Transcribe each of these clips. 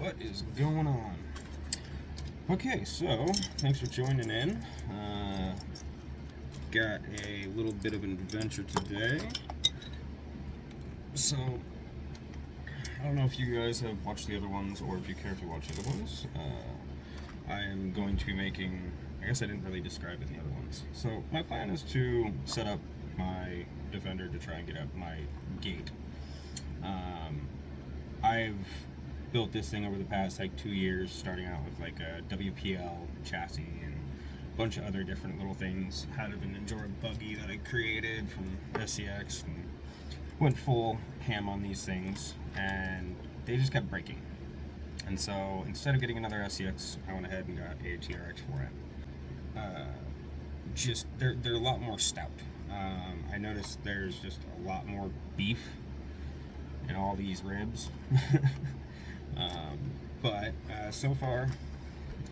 what is going on? Okay, so thanks for joining in. Got a little bit of an adventure today. So, I don't know if you guys have watched the other ones or if you care to watch the other ones. I am going to be making, I guess I didn't really describe it in the other ones. So, my plan is to set up my Defender to try and get up my gate. I've built this thing over the past like 2 years, starting out with like a WPL chassis and a bunch of other different little things. Had an injora buggy that I created from SCX and went full ham on these things, and they just kept breaking. And so instead of getting another SCX, I went ahead and got a TRX4M. They're a lot more stout. I noticed there's just a lot more beef in all these ribs. But so far,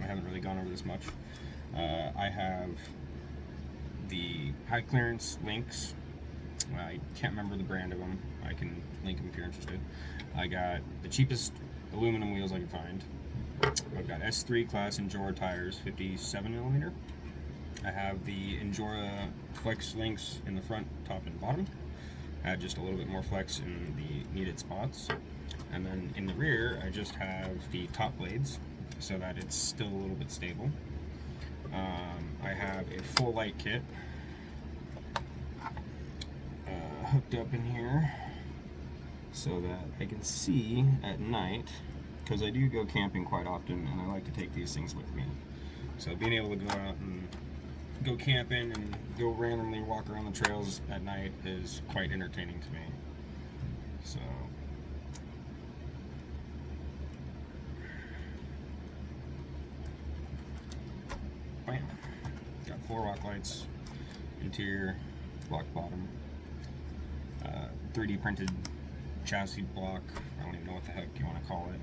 I haven't really gone over this much. I have the high clearance links. I can't remember the brand of them. I can link them if you're interested. I got the cheapest aluminum wheels I could find. I've got S3 class Injora tires, 57mm. I have the Injora flex links in the front, top, and bottom. Add just a little bit more flex in the needed spots. And then in the rear, I just have the top blades so that it's still a little bit stable. I have a full light kit hooked up in here so that I can see at night, because I do go camping quite often and I like to take these things with me. So being able to go out and go camping and go randomly walk around the trails at night is quite entertaining to me. So bam. Got 4 rock lights, interior, block bottom, 3D printed chassis block. I don't even know what the heck you want to call it.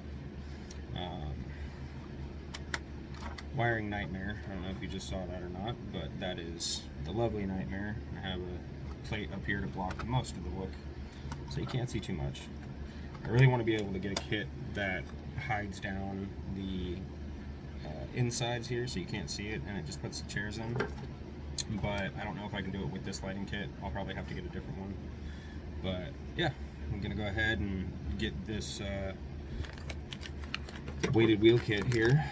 Wiring nightmare. I don't know if you just saw that or not, but that is the lovely nightmare. I have a plate up here to block most of the look, so you can't see too much. I really want to be able to get a kit that hides down the insides here so you can't see it, and it just puts the chairs in. But I don't know if I can do it with this lighting kit. I'll probably have to get a different one. But yeah, I'm gonna go ahead and get this weighted wheel kit here.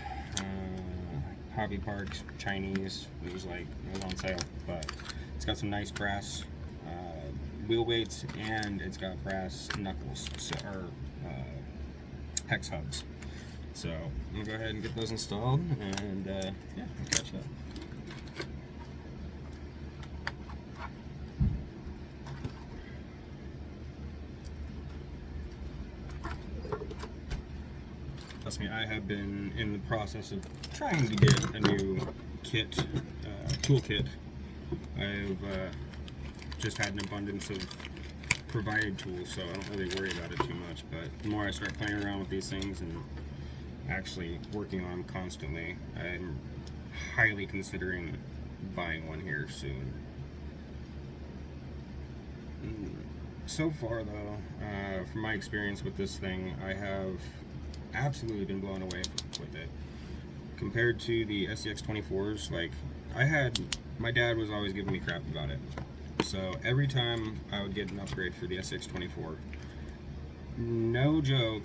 Hobby Parks, Chinese. It was on sale, but it's got some nice brass wheel weights, and it's got brass knuckles, or hex hubs. So I'm gonna go ahead and get those installed, and yeah, we'll catch up. Trust me, I have been in the process of trying to get a new kit, toolkit. I've just had an abundance of provided tools, so I don't really worry about it too much. But the more I start playing around with these things and actually working on them constantly, I'm highly considering buying one here soon. So far though, from my experience with this thing, I have absolutely been blown away with it. Compared to the SCX24s, like, my dad was always giving me crap about it. So every time I would get an upgrade for the SCX24, no joke,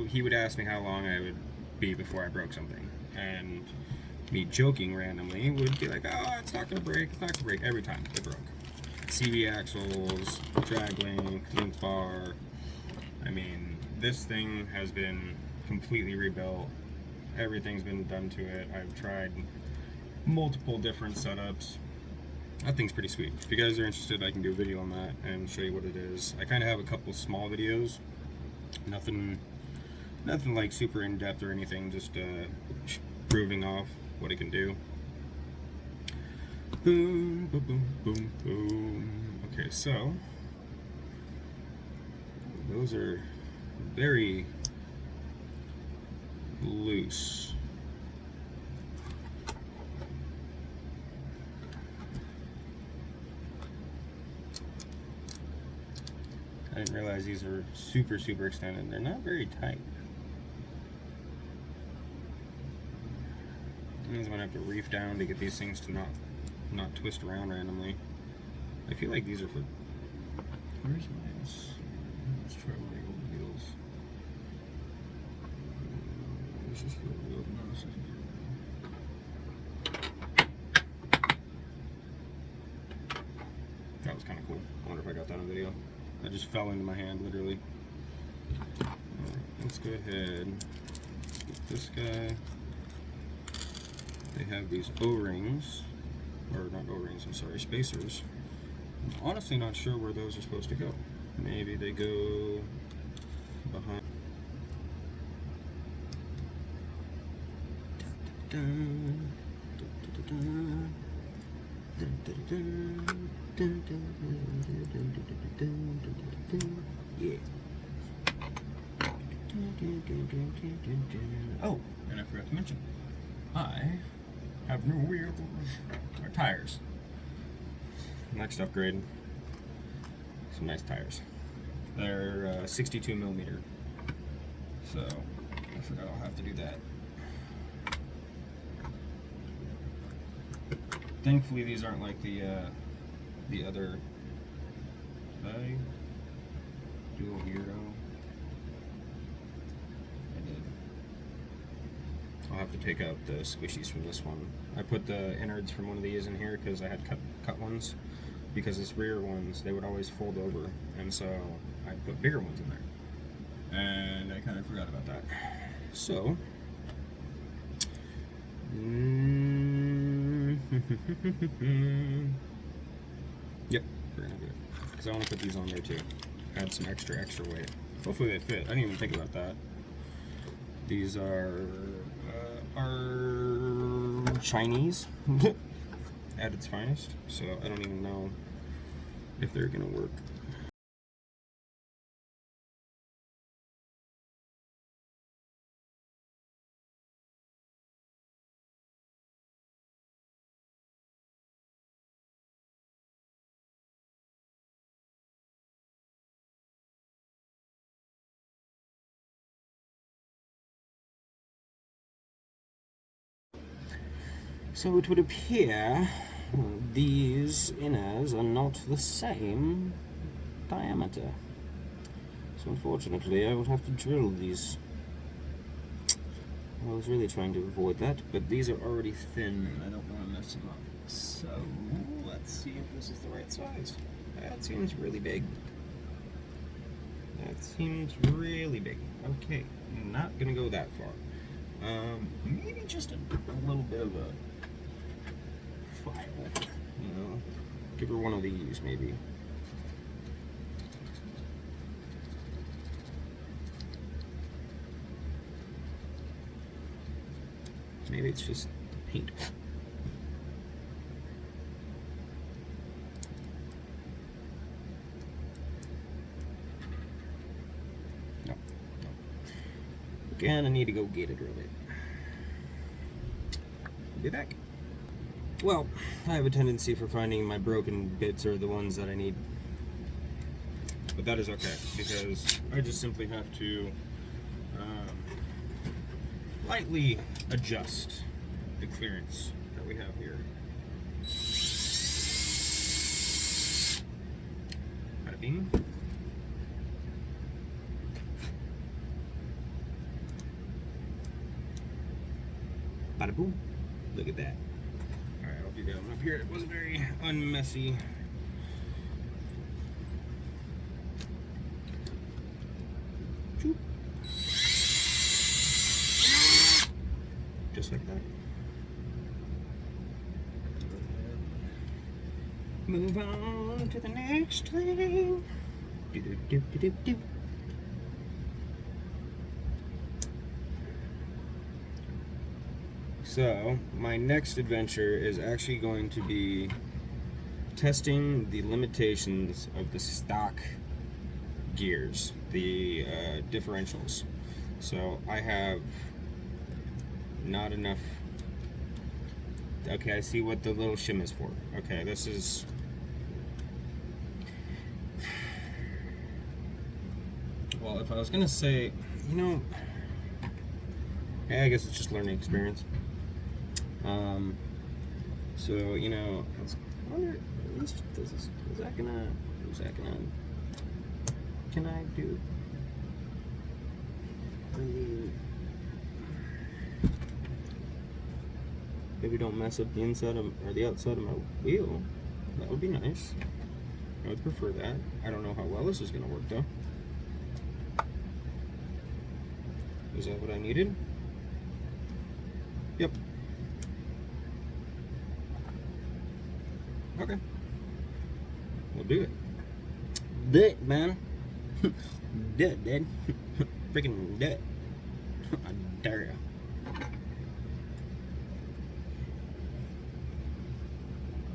he would ask me how long I would be before I broke something. And me joking randomly would be like, oh, it's not gonna break, it's not gonna break. Every time it broke. CV axles, drag link bar. I mean, this thing has been completely rebuilt. Everything's been done to it. I've tried multiple different setups. That thing's pretty sweet. If you guys are interested, I can do a video on that and show you what it is. I kind of have a couple small videos. Nothing like super in-depth or anything, just proving off what it can do. Boom, boom, boom, boom, boom. Okay, so those are very loose. I didn't realize these are super extended. They're not very tight. I'm gonna have to reef down to get these things to not twist around randomly. I feel like these are for. Where's mine? Let's try one of the old wheels. This is for the wheel. No, this isn't. That was kind of cool. I wonder if I got that on video. That just fell into my hand, literally. Alright, let's go ahead. Let's get this guy. They have these O-rings. Or not O-rings, I'm sorry, spacers. I'm honestly not sure where those are supposed to go. Maybe they go behind. Yeah. Oh, and I forgot to mention, I have new wheels or tires. Next upgrade, some nice tires. They're 62 millimeter, so I forgot I'll have to do that. Thankfully, these aren't like the other. Did I do a weirdo? I did. I'll have to take out the squishies from this one. I put the innards from one of these in here because I had cut ones. Because this rear ones, they would always fold over, and so I put bigger ones in there. And I kind of forgot about that. So, yep, we're gonna do it. Because I want to put these on there too. Add some extra weight. Hopefully they fit. I didn't even think about that. These are Chinese at its finest, so I don't even know if they're gonna work. So it would appear these inners are not the same diameter. So unfortunately I would have to drill these. I was really trying to avoid that, but these are already thin and I don't want to mess them up. So let's see if this is the right size. That seems really big. That seems really big. Okay, I'm not gonna go that far. Maybe just a little bit of a file, you know, give her one of these maybe. Maybe it's just paint. No. Again, I need to go get it real bit. Be back. Well, I have a tendency for finding my broken bits are the ones that I need. But that is okay, because I just simply have to lightly adjust the clearance that we have here. Bada bing. Bada boom. Look at that. Alright, I'll do that one up here. It was very unmessy. Choop. Just like that. Move on to the next thing. Do do do do do do. So, my next adventure is actually going to be testing the limitations of the stock gears, the differentials. So, I have not enough. Okay, I see what the little shim is for. Okay, this is. Well, if I was gonna say, you know, yeah, I guess it's just learning experience. So, you know, I wonder, is that gonna, can I do, I mean, maybe don't mess up the inside of, or the outside of my wheel. That would be nice. I would prefer that. I don't know how well this is gonna work though. Is that what I needed? Yep. Okay. We'll do it. Do it, man. Do it, dude. Freaking do it. I dare you.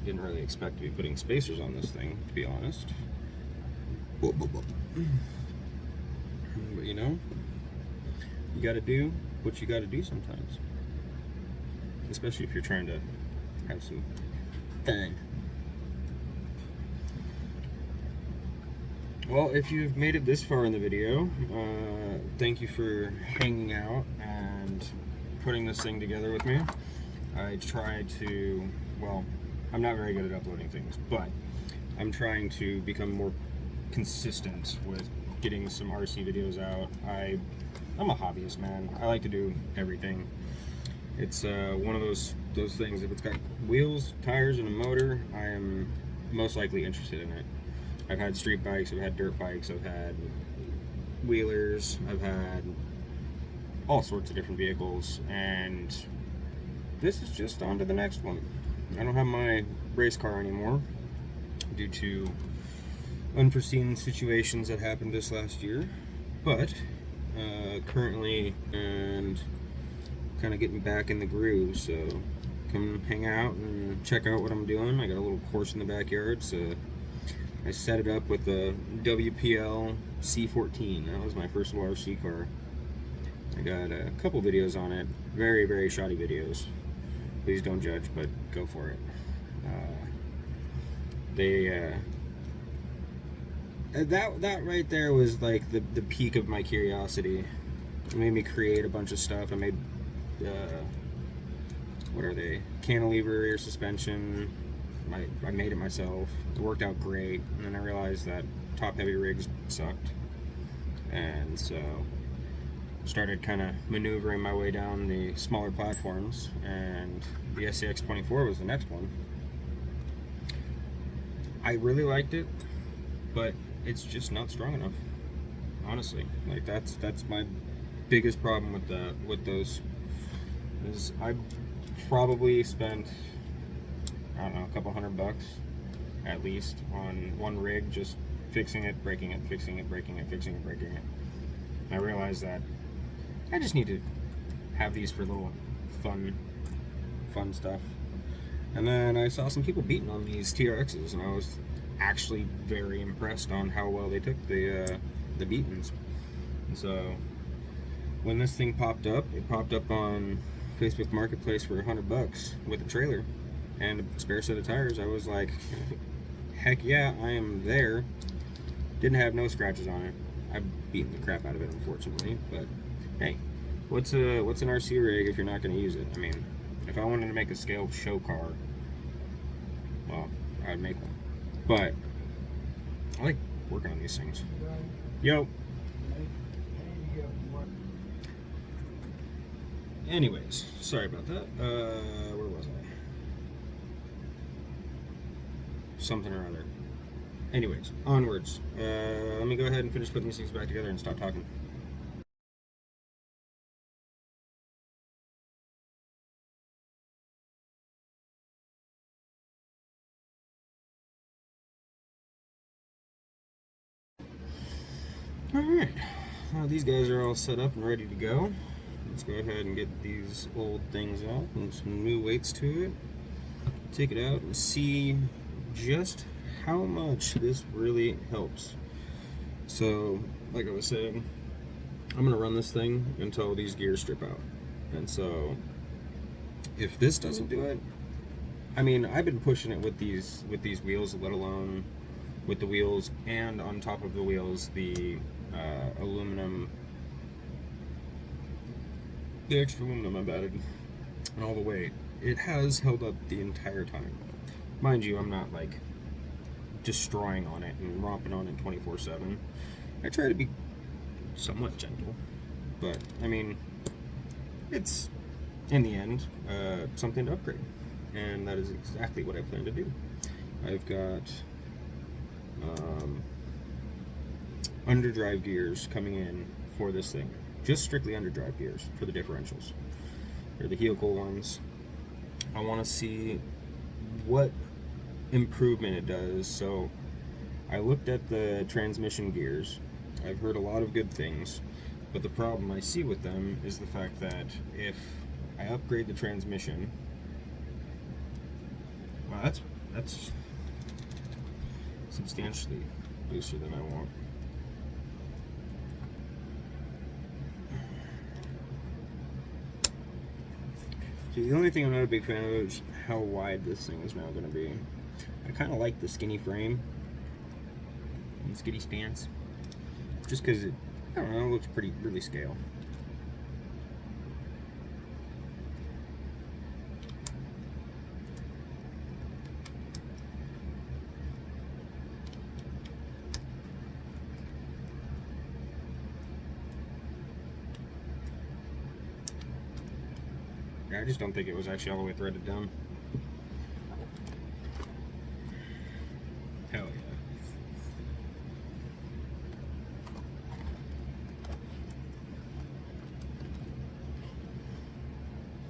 Didn't really expect to be putting spacers on this thing, to be honest. But you know, you gotta do what you gotta do sometimes. Especially if you're trying to have some fun. Well, if you've made it this far in the video, thank you for hanging out and putting this thing together with me. I try to, well, I'm not very good at uploading things, but I'm trying to become more consistent with getting some RC videos out. I'm a hobbyist, man. I like to do everything. It's one of those things, if it's got wheels, tires, and a motor, I am most likely interested in it. I've had street bikes, I've had dirt bikes, I've had wheelers, I've had all sorts of different vehicles, and this is just on to the next one. I don't have my race car anymore due to unforeseen situations that happened this last year, but currently and kind of getting back in the groove, so come hang out and check out what I'm doing. I got a little course in the backyard, so I set it up with the WPL C14. That was my first little RC car. I got a couple videos on it, very, very shoddy videos. Please don't judge, but go for it. That right there was like the peak of my curiosity. It made me create a bunch of stuff. I made what are they? Cantilever rear suspension. I made it myself. It worked out great, and then I realized that top heavy rigs sucked, and so started kind of maneuvering my way down the smaller platforms, and the SCX24 was the next one. I really liked it, but it's just not strong enough, honestly. Like that's my biggest problem with those is I probably spent, I don't know, a couple $100 at least on one rig, just fixing it, breaking it, fixing it, breaking it, fixing it, breaking it. And I realized that I just need to have these for little fun stuff. And then I saw some people beating on these TRXs, and I was actually very impressed on how well they took the beatings. And so when this thing popped up, it popped up on Facebook Marketplace for $100 with a trailer and a spare set of tires. I was like, heck yeah, I am there. Didn't have no scratches on it. I've beaten the crap out of it, unfortunately, but hey, what's an RC rig if you're not going to use it? I mean, if I wanted to make a scaled show car, well, I'd make one. But I like working on these things. Yo. Anyways, sorry about that. Where was I? Something or other. Anyways, onwards. Let me go ahead and finish putting these things back together and stop talking. Alright, now these guys are all set up and ready to go. Let's go ahead and get these old things out and some new weights to it. Take it out and see just how much this really helps. So, like I was saying, I'm going to run this thing until these gears strip out. And so, if this doesn't do it, I mean, I've been pushing it with these wheels, let alone with the wheels, and on top of the wheels, the aluminum, the extra aluminum I've added, and all the weight. it has held up the entire time. Mind you, I'm not like destroying on it and romping on it 24/7. I try to be somewhat gentle, but I mean, it's in the end something to upgrade, and that is exactly what I plan to do. I've got underdrive gears coming in for this thing, just strictly underdrive gears for the differentials. They're the helical ones. I want to see what improvement it does. So I looked at the transmission gears. I've heard a lot of good things, but the problem I see with them is the fact that if I upgrade the transmission, well, that's substantially booster than I want. See, the only thing I'm not a big fan of is how wide this thing is now going to be. I kind of like the skinny frame and skinny stance, just because it, I don't know, it looks really scale. I just don't think it was actually all the way threaded down. Hell yeah.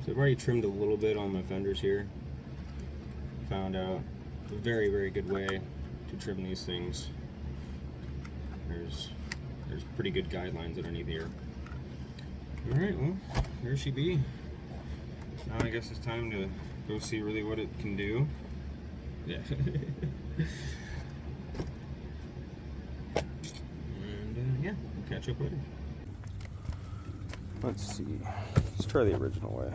So I've already trimmed a little bit on my fenders here. Found out a very good way to trim these things. There's pretty good guidelines underneath here. Alright, well, there she be. Now I guess it's time to go see really what it can do. Yeah. And yeah, we'll catch up later. Let's see. Let's try the original way.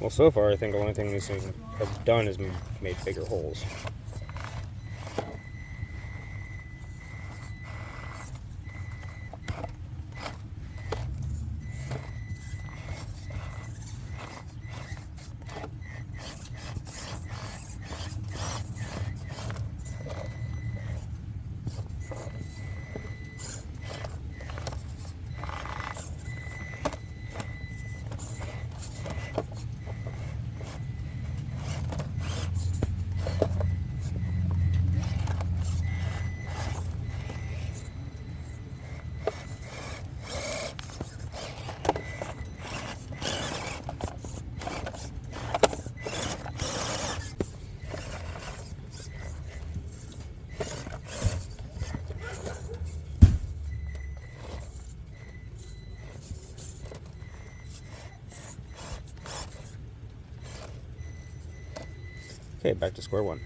Well, so far, I think the only thing these things have done is made bigger holes. Okay, back to square one.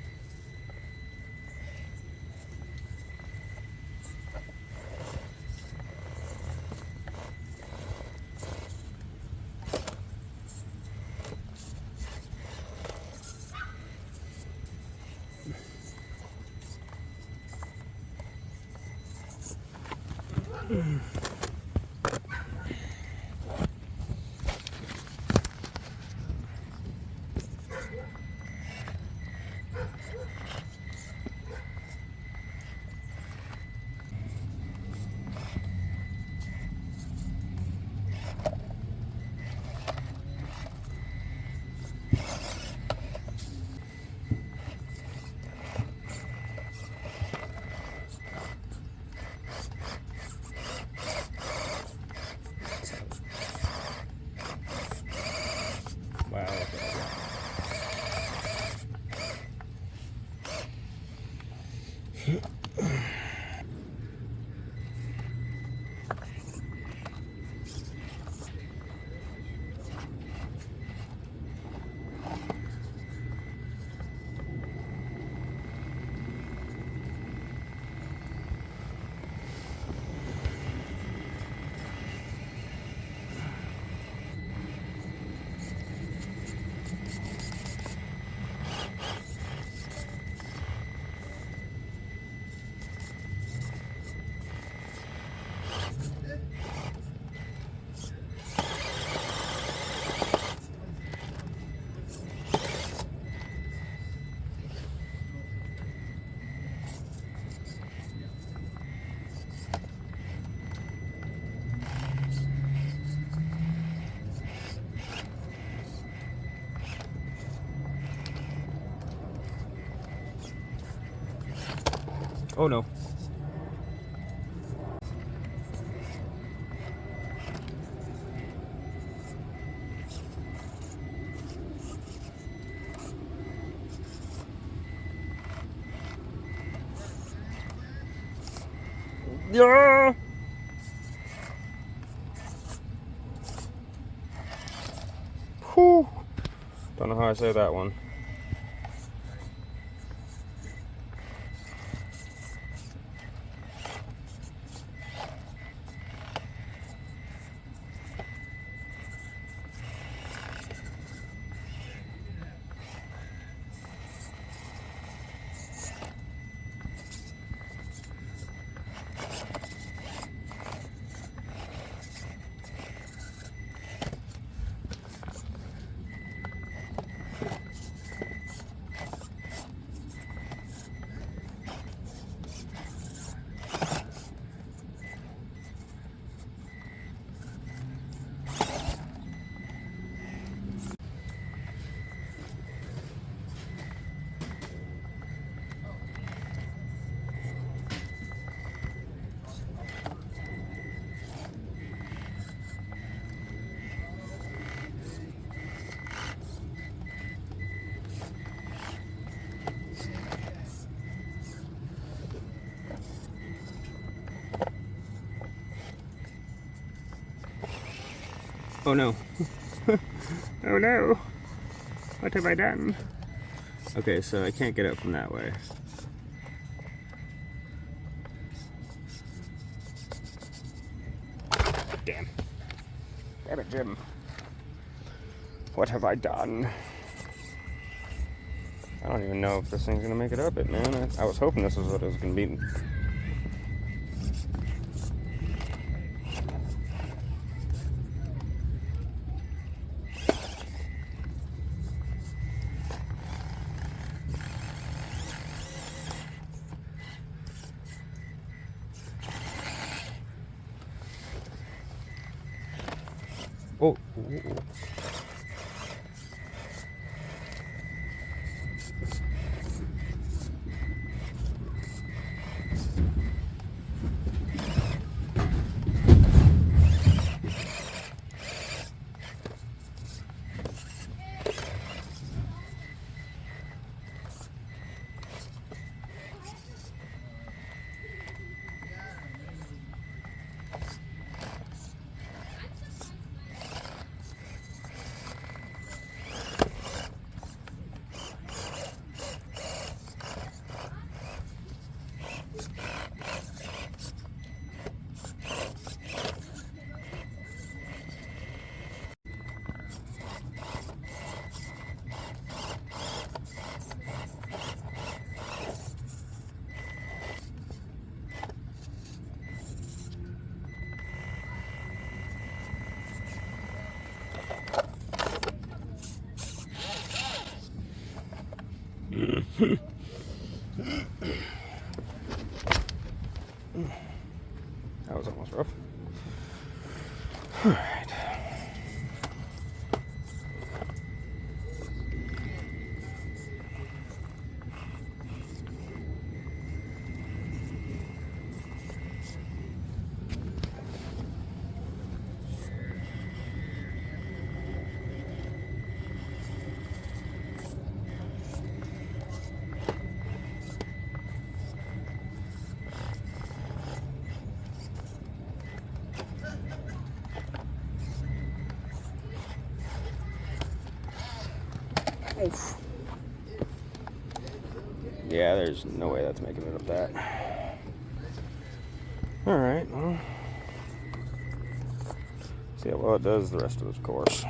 Wow. Oh no. Yeah. Whew. Don't know how I say that one. Oh no. Oh no. What have I done? Okay, so I can't get up from that way. Damn. Damn it, Jim. What have I done? I don't even know if this thing's gonna make it up it, man. I was hoping this was what it was gonna be. Oh. That was almost rough. All right. Oof. Yeah, there's no way that's making it up that. Alright, well, see how well it does the rest of this course.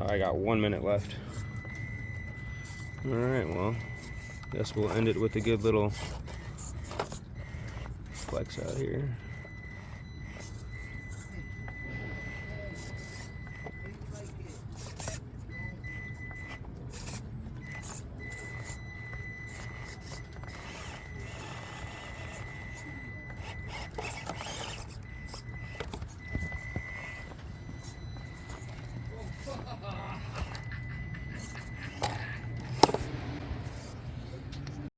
I got 1 minute left. Alright, well, guess we'll end it with a good little flex out here.